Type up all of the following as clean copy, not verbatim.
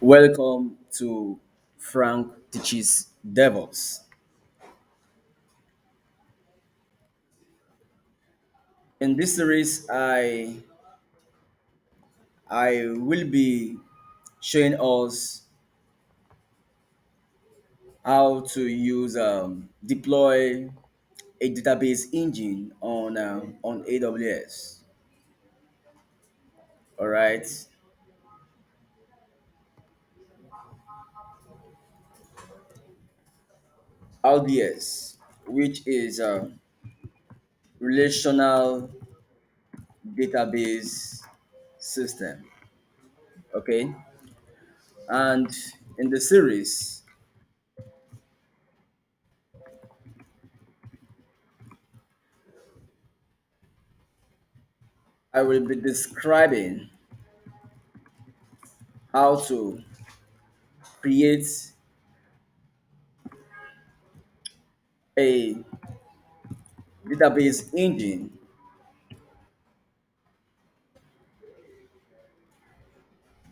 Welcome to Frank Teaches DevOps. In this series, I will be showing us how to use deploy a database engine on AWS. All right, RDS, which is Relational Database System. Okay, and in the series, I will be describing how to create a database engine,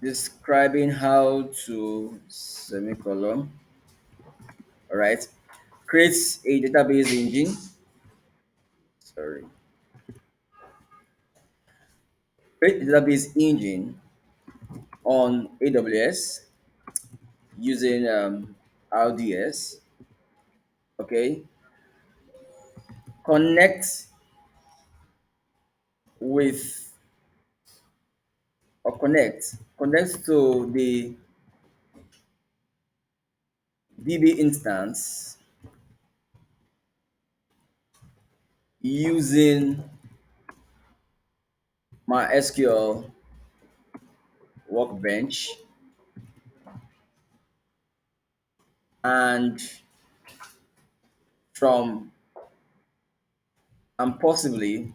describing how to semicolon, all right, create a database engine, sorry, create a database engine on AWS using RDS, okay, connect with connect to the DB instance using MySQL Workbench and from and possibly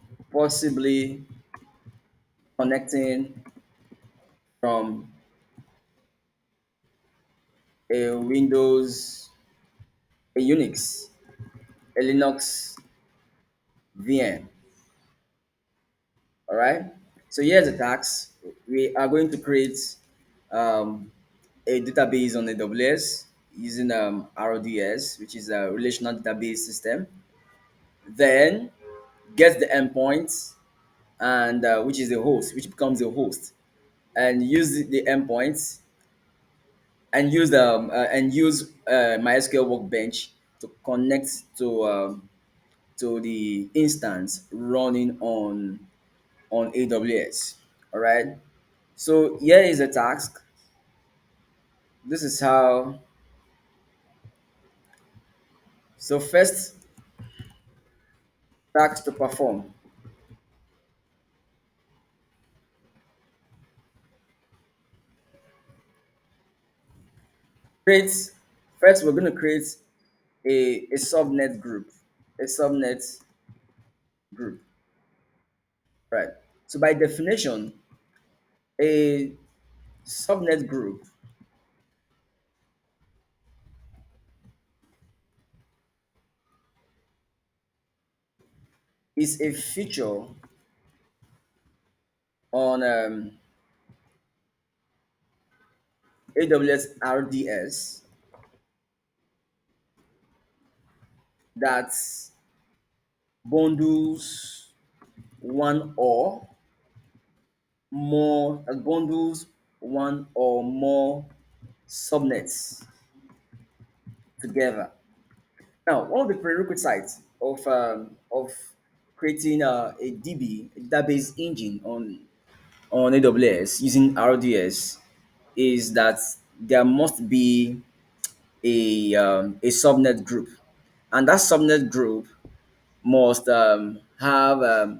connecting from a Windows, a Unix, a Linux VM. All right. So here's the task. We are going to create um, a database on AWS using RDS, which is a relational database system. Then get the endpoint and which is the host, which becomes the host, and use the endpoints and use MySQL Workbench to connect to the instance running on AWS. All right. So here is a task. This is how. So first task to perform. Create. First, we're going to create a subnet group. A subnet group. Right. So by definition, a subnet group is a feature on AWS RDS that bundles one or bundles one or more subnets together. Now, one of the prerequisites of creating a DB, a database engine on AWS using RDS is that there must be a subnet group, and that subnet group must have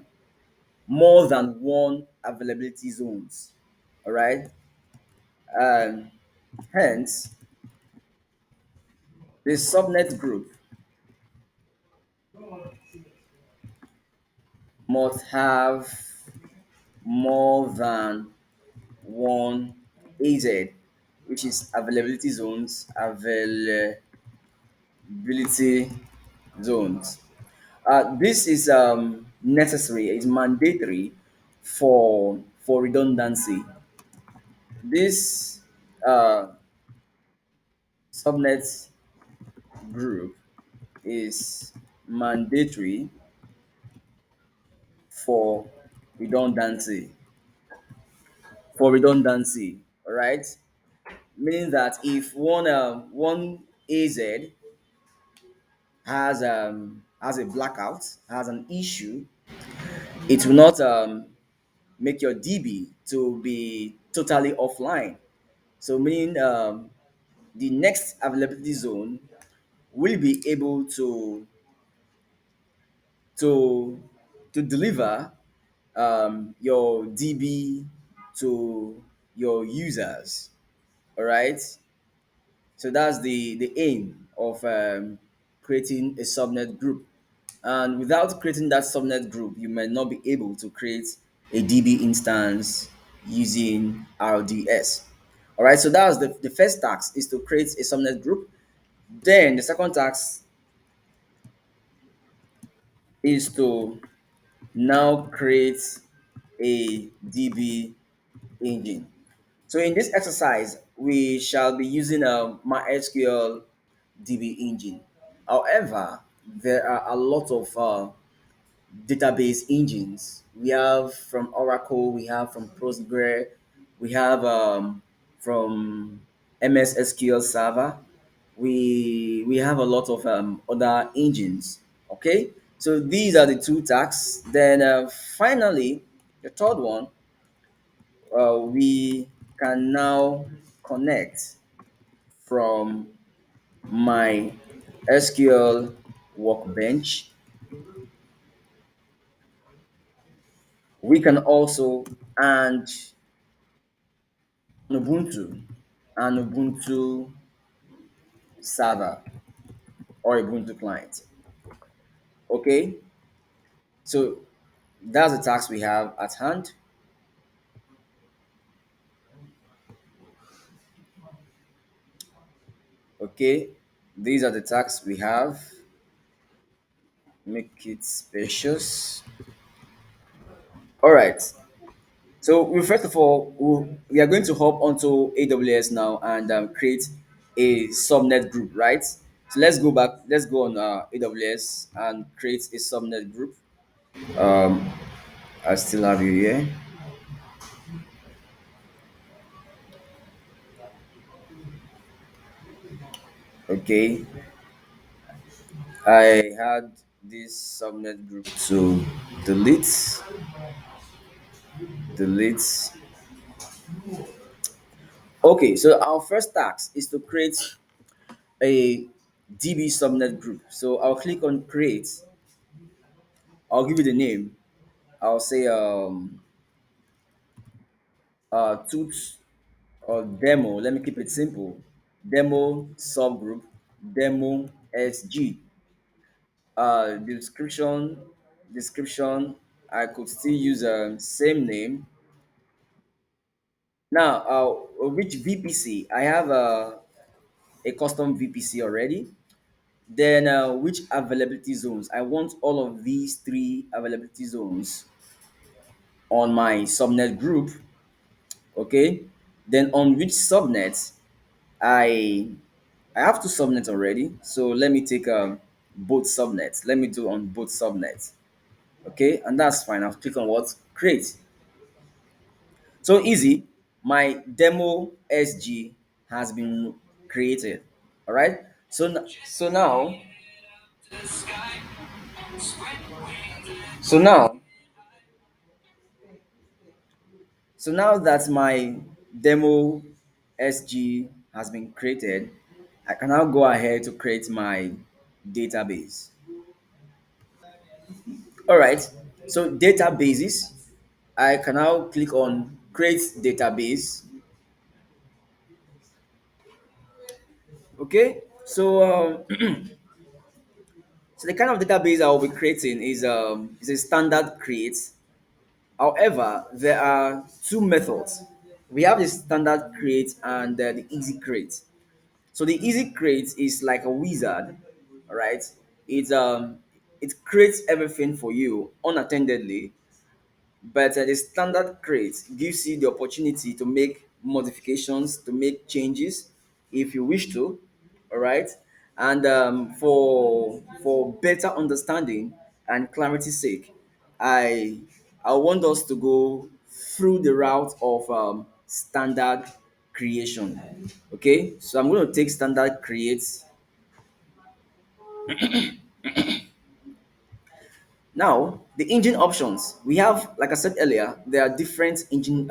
more than one availability zones. All right. Um, Hence, the subnet group must have more than one AZ, which is availability zones. This is necessary, it's mandatory for redundancy. This uh, subnet group is mandatory for redundancy. For redundancy, all right? Meaning that if one AZ has a blackout, has an issue, it will not make your DB to be totally offline. So meaning the next availability zone will be able to to deliver your DB to your users. All right. So that's the aim of creating a subnet group. And without creating that subnet group, you might not be able to create a DB instance using RDS. All right, so that's the first task is to create a subnet group. Then the second task is to now create a DB engine. So in this exercise, we shall be using a MySQL DB engine. However, there are a lot of database engines. We have from Oracle, we have from Postgre, we have from MS SQL Server. We have a lot of other engines. Okay, so these are the two tasks. Then finally, the third one, we can now connect from my SQL Workbench. We can also and Ubuntu and Ubuntu server or Ubuntu client. Okay, so that's the task we have at hand. Okay, these are the tasks we have. Make it spacious. All right. So we first of all we are going to hop onto AWS now and create a subnet group, right? So let's go back. Let's go on AWS and create a subnet group. Um, I still have you here. Okay, I had this subnet group to delete, delete. Okay, so our first task is to create a DB subnet group. So I'll click on create. I'll give you the name. I'll say tools or demo. Let me keep it simple. Demo subgroup, demo SG. Description. I could still use same name. Now, which VPC? I have a custom VPC already. Then, which availability zones? I want all of these three availability zones on my subnet group. Okay. Then, on which subnet? I I have two subnets already. So let me take both subnets. Let me do on both subnets. Okay, and that's fine. I'll click on what create. So easy. My demo SG has been created. All right. So now, so now that my demo SG has been created, I can now go ahead to create my database. All right. So databases, I can now click on create database. Okay. So so the kind of database I will be creating is a standard create. However, there are two methods. We have the standard create and the easy create. So the easy create is like a wizard, all right? It creates everything for you unattendedly. But the standard crate gives you the opportunity to make modifications, to make changes if you wish to. All right. And for better understanding and clarity's sake, I I want us to go through the route of standard creation. Okay, so I'm going to take standard create. Now, the engine options. We have, like I said earlier, there are different engine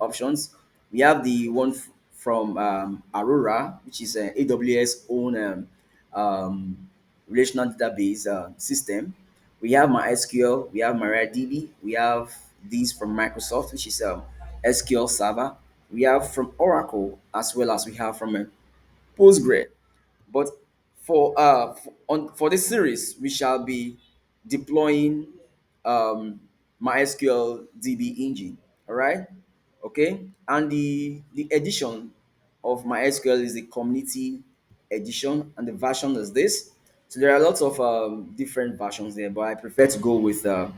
options. We have the one from Aurora, which is an AWS own um, relational database system. We have MySQL, we have MariaDB, we have these from Microsoft, which is SQL Server. We have from Oracle, as well as we have from Postgre. But for this series, we shall be deploying um, MySQL DB engine. All right, okay. And the edition of MySQL is the community edition, and the version is this. So there are lots of different versions there, but I prefer to go with the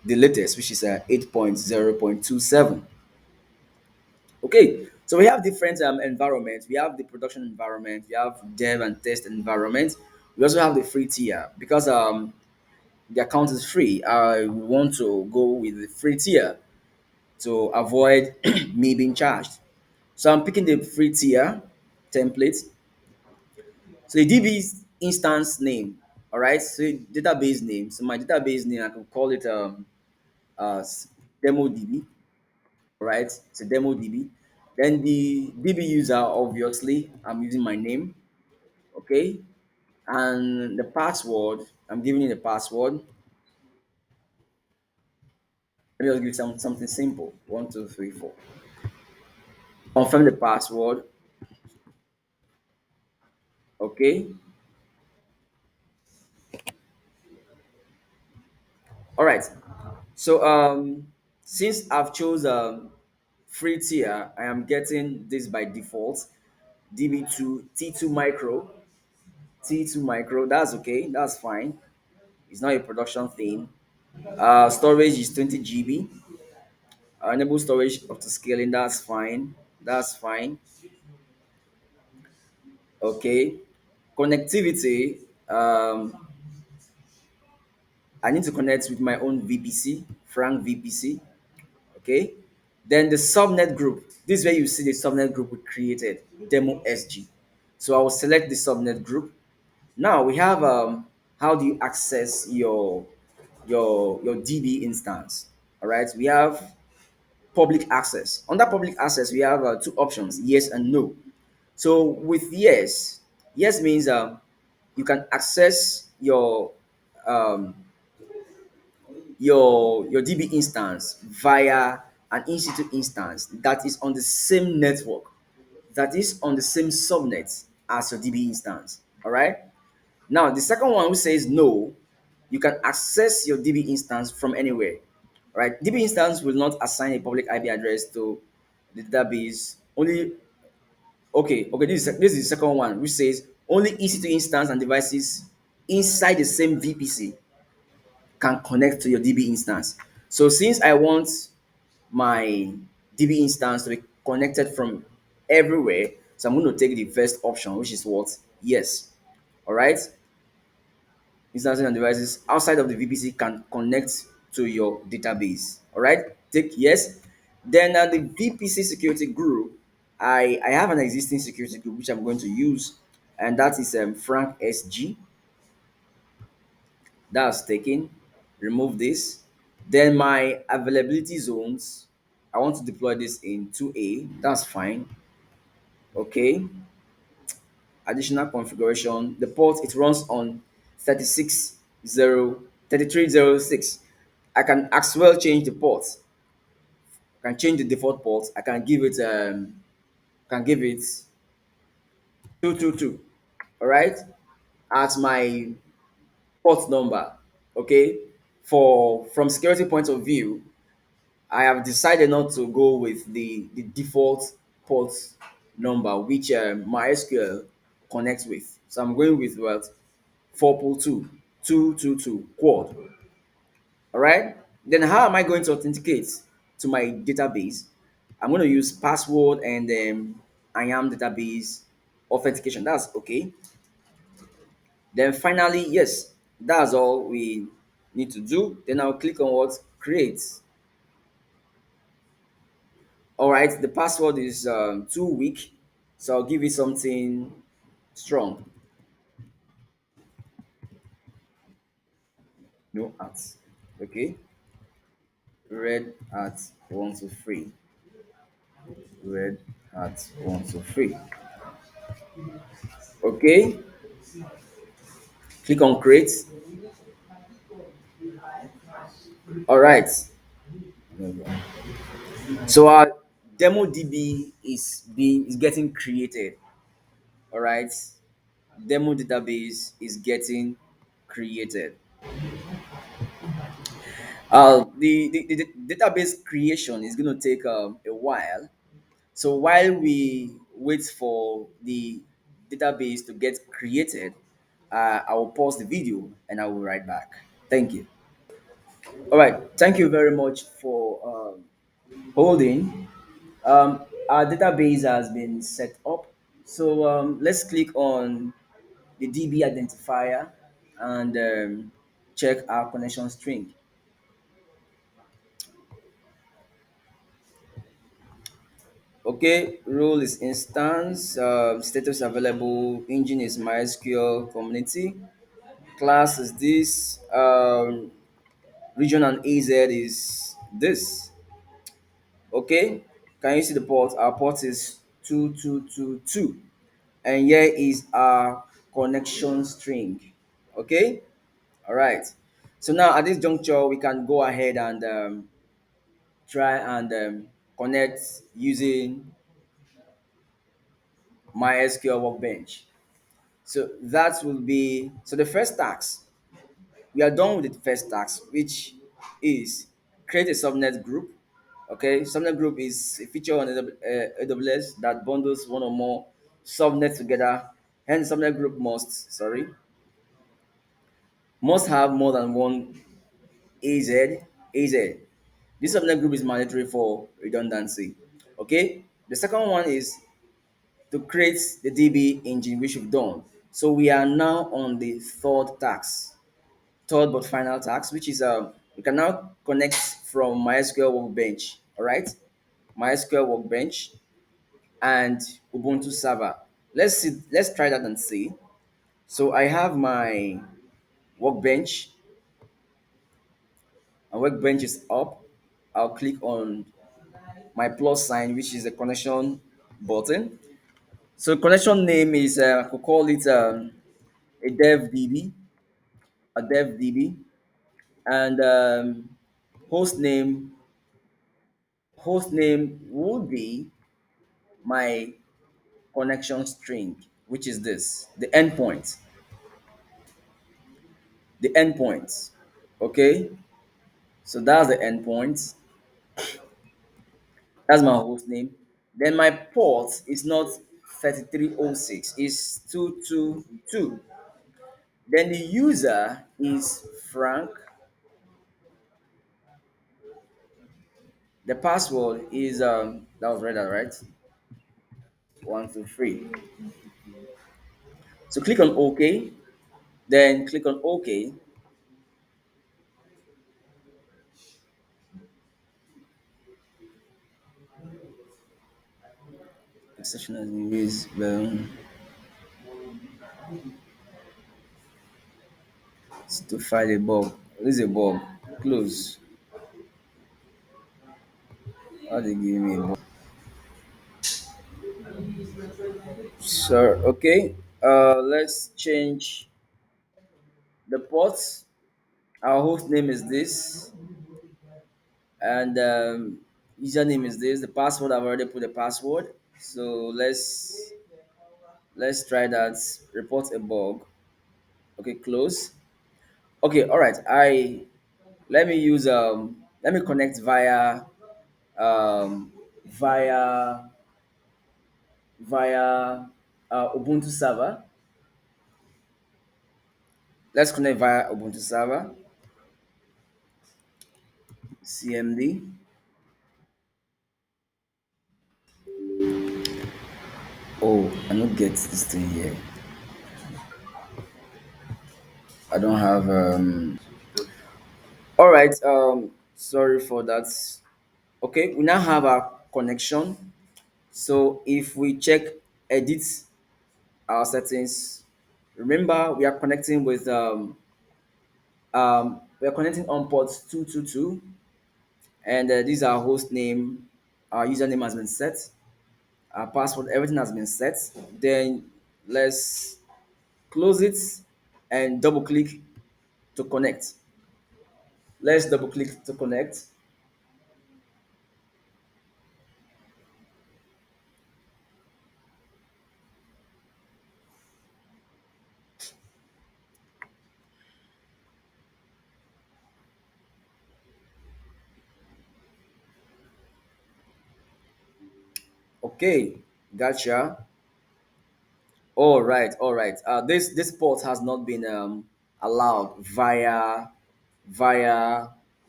latest, which is 8.0.27. Okay, so we have different environments. We have the production environment, we have dev and test environment. We also have the free tier because the account is free. I want to go with the free tier to avoid me being charged. So I'm picking the free tier template. So the DB instance name, all right. So database name. So my database name, I can call it demo DB. Right? It's a demo DB. Then the DB user, obviously, I'm using my name, okay? And the password, I'm giving you the password. Let me just give something simple. One, two, three, four. Confirm the password, okay? All right. So since I've chose free tier, I am getting this by default. DB2 T2 micro, T2 micro. That's okay. That's fine. It's not a production thing. Storage is 20 GB. Enable storage up to scaling. That's fine. That's fine. Okay. Connectivity. I need to connect with my own VPC, Frank VPC. Okay. Then the subnet group. This is where you see the subnet group we created, Demo SG. So I will select the subnet group. Now we have how do you access your DB instance? All right. We have public access. Under public access, we have two options: yes and no. So with yes, yes means you can access um, your DB instance via an institute instance that is on the same network, that is on the same subnet as your DB instance. All right. Now the second one who says no, you can access your DB instance from anywhere. All right. DB instance will not assign a public IP address to the database. Only okay. This is the second one, which says only EC2 instance and devices inside the same VPC can connect to your DB instance. So since I want my DB instance to be connected from everywhere, so I'm going to take the first option, which is what? Yes. All right. Instances and devices outside of the VPC can connect to your database. All right. Take yes. Then the VPC security group, I have an existing security group which I'm going to use, and that is Frank SG. That's taken. Remove this. Then my availability zones, I want to deploy this in 2A. That's fine. Okay. Additional configuration. The port it runs on 3306. I can as well change the port. I can change the default port. I can give it 222. All right. As my port number. Okay. For from security point of view, I have decided not to go with the default port number which MySQL connects with. So I'm going with what 4 2 2 2 2 quad. All right. Then how am I going to authenticate to my database? I'm going to use password and I am database authentication. That's okay. Then finally, yes, that's all we need to do. Then I'll click on what create. All right, the password is too weak, so I'll give it something strong. No at. Okay, red at 123. Red at 123. Okay, click on create. All right, so our demo DB is getting created. All right, demo database is getting created. The database creation is going to take a while. So while we wait for the database to get created, I will pause the video and I will write back. Thank you. All right. Thank you very much for holding. Our database has been set up. So let's click on the DB identifier and check our connection string. Okay, role is instance, status available, engine is MySQL community, class is this, region and AZ is this. Okay, can you see the port? Our port is 2222, and here is our connection string. Okay, all right. So now at this juncture, we can go ahead and try and connect using MySQL Workbench. So that will be so the first task. We are done with the first task, which is create a subnet group. Okay, subnet group is a feature on AWS that bundles one or more subnets together. Hence, subnet group must have more than one AZ. AZ. This subnet group is mandatory for redundancy. Okay. The second one is to create the DB engine, which we've done. So we are now on the third task, third but final task, which is we can now connect from MySQL Workbench. All right, MySQL Workbench and Ubuntu server. Let's see. Let's try that and see. So I have my Workbench. My Workbench is up. I'll click on my plus sign, which is the connection button. So connection name is I could call it a dev DB, a dev DB, and host name would be my connection string, which is this, the endpoint. Okay, so that's the endpoint. That's my host name. Then my port is not 3306, it's 222. Then the user is Frank. The password is that was right, right? 123. So click on OK, then click on OK. Exception has been raised. To find a bug. This is a bug. Close. How they give me a bug? So okay. Let's change the port. Our host name is this, and username is this. The password I've already put the password. So let's try that. Report a bug. Okay, close. Okay, all right. Let me use let me connect um via via Ubuntu server. Let's connect via Ubuntu server. CMD. Oh, I don't get this thing here. I don't have all right, sorry for that. Okay, we now have our connection. So if we check edit our settings, remember we are connecting on port 222, and this is our host name. Our username has been set, our password, everything has been set. Then let's close it and double click to connect. Let's double click to connect. Okay, gotcha. All right. This port has not been allowed via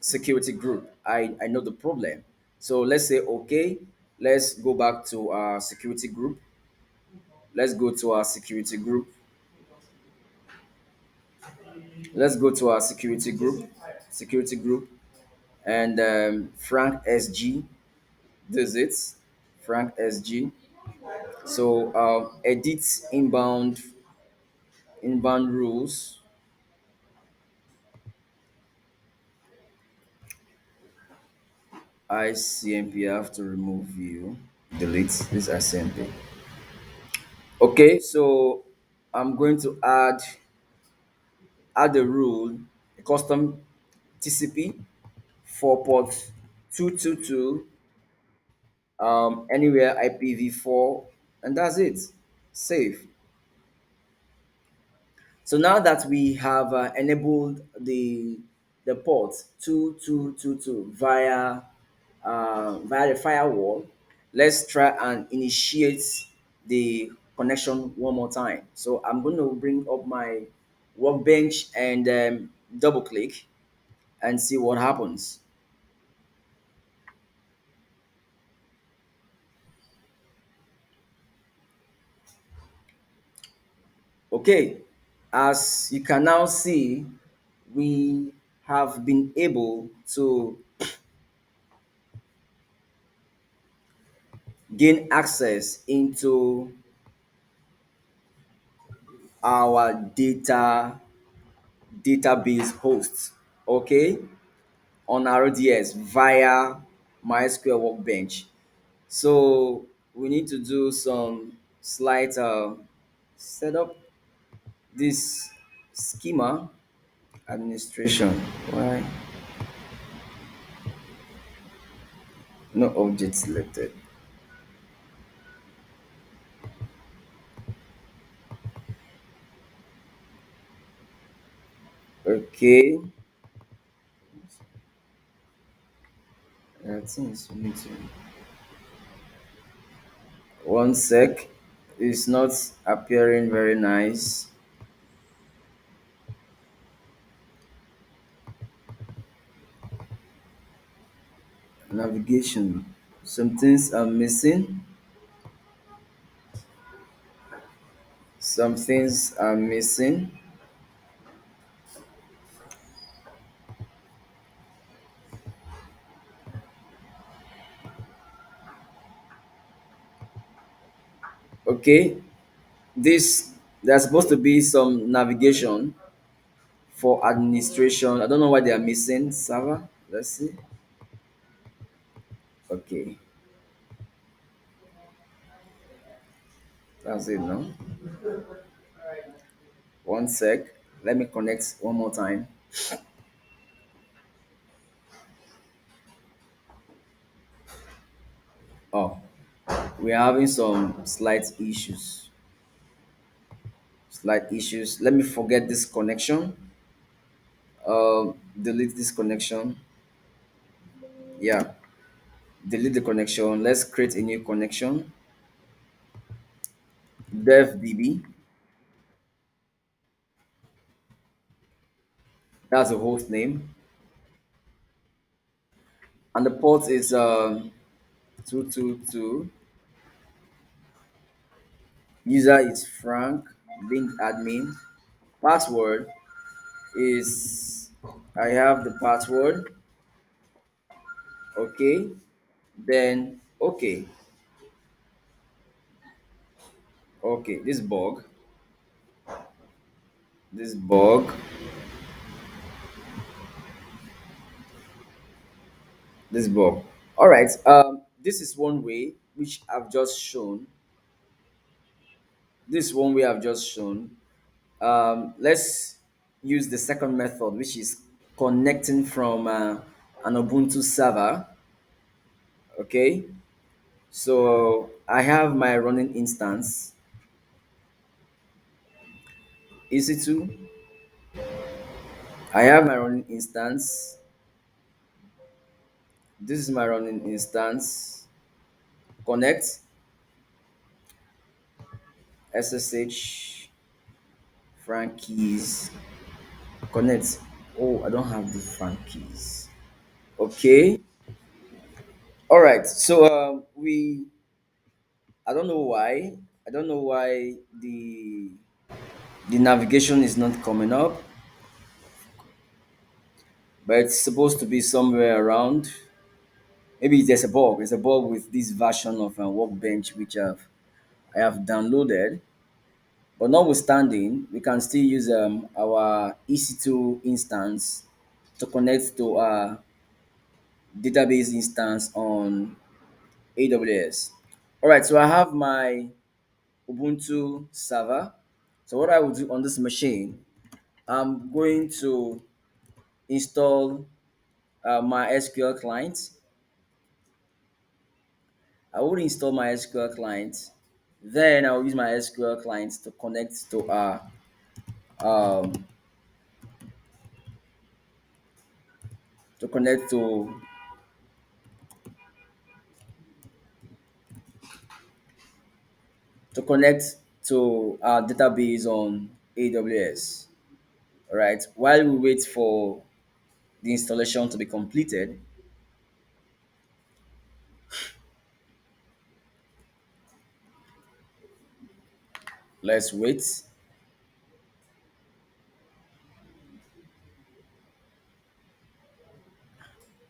security group. I know the problem. So let's say okay. Let's go back to our security group. Let's go to our security group. Let's go to our security group. Security group and Frank SG. This is it. Frank SG. So edit inbound rules. ICMP, I have to remove you. Delete this ICMP. Okay, so I'm going to add a rule, a custom TCP for port 222, anywhere IPv4, and that's it. Save. So now that we have enabled the port 2222 via the firewall, let's try and initiate the connection one more time. So I'm going to bring up my workbench and double click and see what happens. Okay, as you can now see, we have been able to gain access into our database hosts, okay, on RDS via Mysql Workbench. So we need to do some slight setup. This schema administration. Why no object selected? Okay, I think we need to one sec. It's not appearing very nice. Navigation. Some things are missing. Some things are missing. Okay, this there's supposed to be some navigation for administration. I don't know why they are missing server. Let's see. Okay, that's it now. One sec. Let me connect one more time. Oh, we're having some slight issues. Slight issues. Let me forget this connection. Delete this connection. Yeah, delete the connection. Let's create a new connection. DevDB. That's the host name. and the port is 222. User is Frank, being admin. Password is, I have the password. Okay, then okay, this bug, this bug. All right, this is one way which I've just shown. This one way I've just shown. Let's use the second method, which is connecting from an Ubuntu server. Okay, so I have my running instance, EC2. I have my running instance. This is my running instance. Connect SSH frank keys. Connect. Oh, I don't have the frank keys. Okay. All right. So I don't know why. I don't know why the navigation is not coming up, but it's supposed to be somewhere around. Maybe there's a bug. There's a bug with this version of Workbench which I have downloaded. But notwithstanding, we can still use our EC2 instance to connect to our database instance on AWS. All right, so I have my Ubuntu server. So what I will do on this machine, I'm going to install my SQL client. I will install my SQL client. Then I'll use my SQL client to connect um, to connect to connect to our database on AWS. All right. While we wait for the installation to be completed, let's wait.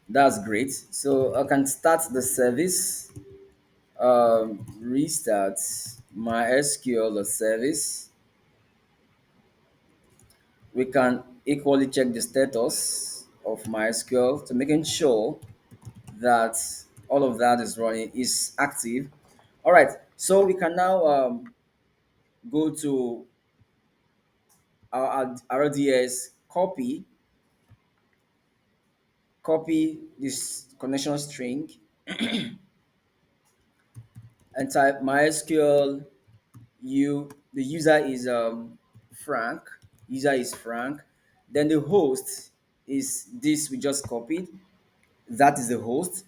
That's great. So I can start the service, restart my SQL service. We can equally check the status of MySQL to making sure that all of that is running is active. All right, so we can now go to our RDS, copy this connection string and type MySQL. The user is Frank. User is Frank. Then the host is this we just copied. That is the host.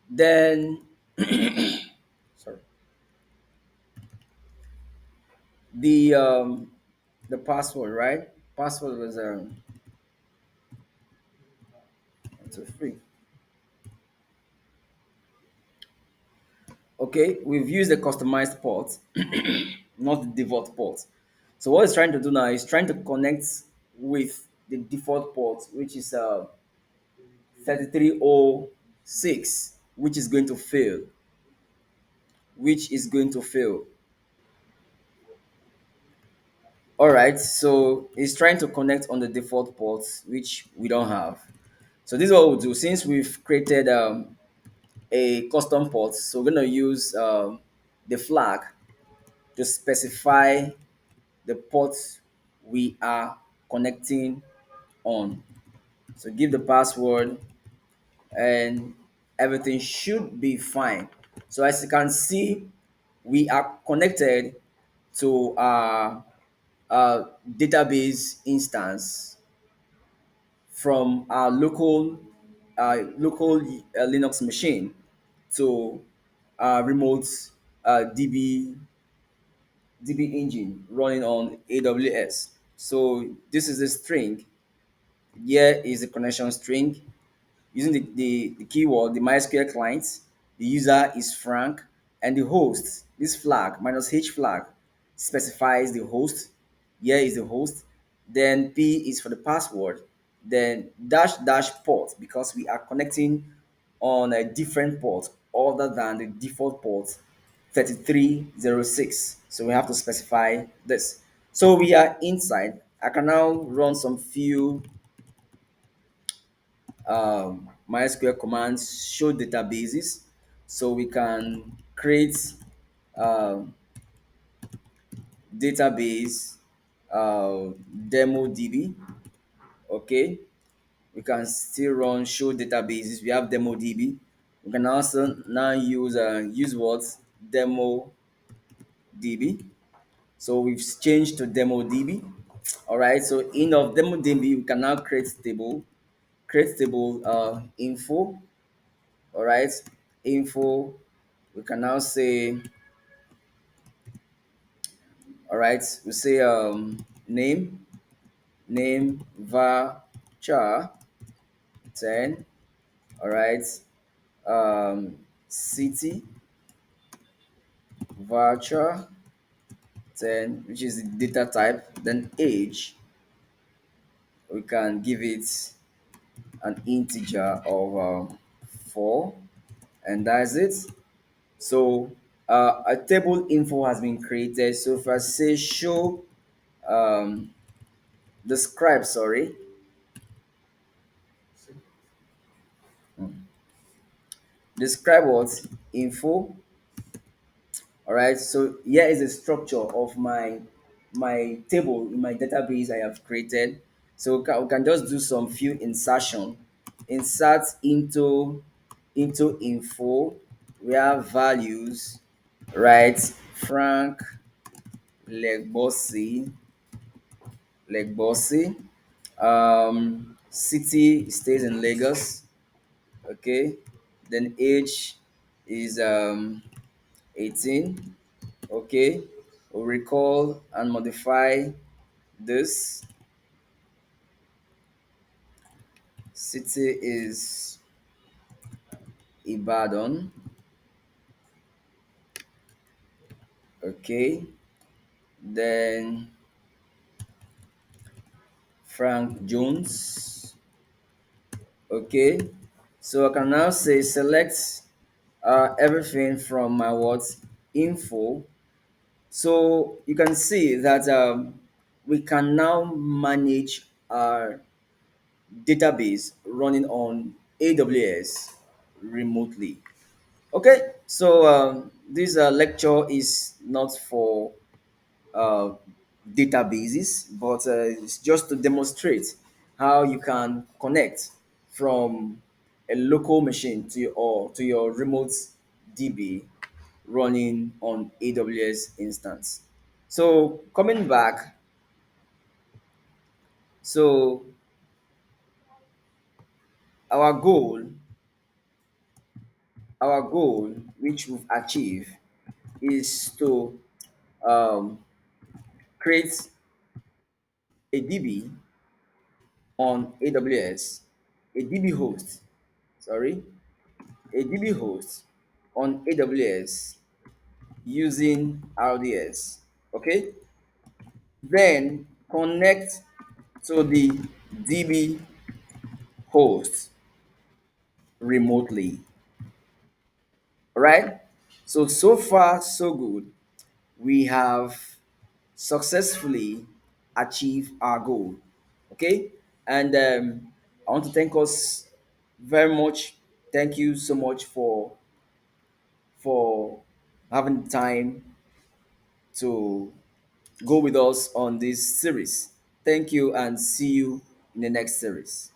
Then sorry, the um, the password, right? Password was 1, 2, 3. Okay, we've used a customized port, not the default port. So what it's trying to do now is trying to connect with the default port, which is 3306, which is going to fail. Which is going to fail. All right, so it's trying to connect on the default port, which we don't have. So this is what we'll do. Since we've created a custom port, so we're gonna use the flag to specify the port we are connecting on. So give the password and everything should be fine. So as you can see, we are connected to our database instance from our local Linux machine to our remote DB engine running on AWS. So this is the string. Here is the connection string. using the keyword, the MySQL client, the user is Frank, and the host, this flag, minus H flag, specifies the host. Here is the host. Then P is for the password. Then dash dash port, because we are connecting on a different port other than the default port 3306. So we have to specify this. So we are inside. I can now run some few MySQL commands, show databases. So we can create um database demo DB. Okay, we can still run show databases. We have demo DB. We can also now use what, demo DB. So we've changed to demo DB. All right. So in of demo DB, we can now create table info. All right, info. We can now say, all right, we say name var char 10. All right, city varchar 10, which is the data type. Then age, we can give it an integer of 4, and that's it. So a table info has been created. So if I say show um, describe, sorry, describe what, info. All right, so here is the structure of my table in my database I have created. So we can just do some few insertion. Insert into info. We have values, right? Frank Legbosi, Legbosi. City stays in Lagos. Okay. Then age is 18. Okay. We'll recall and modify this. City is Ibadan. Okay. Then Frank Jones. Okay. So I can now say select everything from my what, info. So you can see that we can now manage our database running on AWS remotely. Okay, so this lecture is not for uh, databases, but it's just to demonstrate how you can connect from a local machine to your remote DB running on AWS instance. So coming back, so our goal, our goal, which we've achieved, is to um, create a DB on AWS, a DB host, sorry, a DB host on AWS using RDS. Okay, then connect to the DB host remotely. All right. So far so good. We have successfully achieved our goal. Okay, and I want to thank us very much. Thank you so much for having the time to go with us on this series. Thank you and see you in the next series.